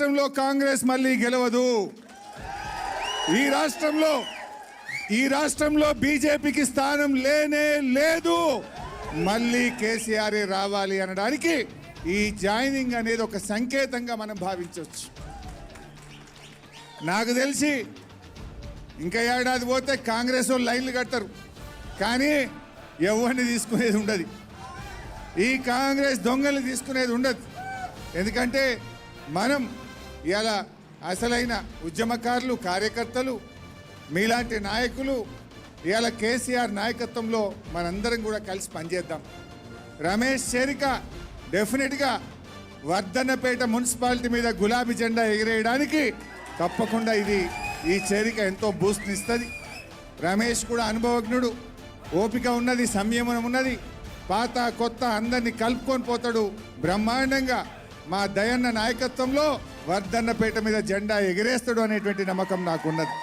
రాష్ట్రంలో కాంగ్రెస్ మళ్ళీ గెలవదు. ఈ రాష్ట్రంలో బీజేపీకి స్థానం లేనే లేదు. మళ్ళీ కేసీఆర్ రావాలి అనడానికి ఈ జాయినింగ్ అనేది ఒక సంకేతంగా మనం భావించవచ్చు. నాకు తెలిసి ఇంకా ఏడాది పోతే కాంగ్రెస్ వాళ్ళు లైన్లు కడతారు, కానీ ఎవరిని తీసుకునేది ఉండదు. ఈ కాంగ్రెస్ దొంగలు తీసుకునేది ఉండదు. ఎందుకంటే మనం ఇలా అసలైన ఉద్యమకారులు, కార్యకర్తలు, మీలాంటి నాయకులు ఇవాళ కేసీఆర్ నాయకత్వంలో మనందరం కూడా కలిసి పనిచేద్దాం. రమేష్ చేరిక డెఫినెట్గా వర్ధన్నపేట మున్సిపాలిటీ మీద గులాబీ జెండా ఎగిరేయడానికి తప్పకుండా ఈ చేరిక ఎంతో బూస్ట్నిస్తుంది. రమేష్ కూడా అనుభవజ్ఞుడు, ఓపిక ఉన్నది, సంయమనం ఉన్నది, పాత కొత్త అందరినీ కలుపుకొని పోతాడు. బ్రహ్మాండంగా మా దయన్న నాయకత్వంలో వర్ధన్నపేట మీద జెండా ఎగిరేస్తాడు అనేటువంటి నమ్మకం నాకున్నది.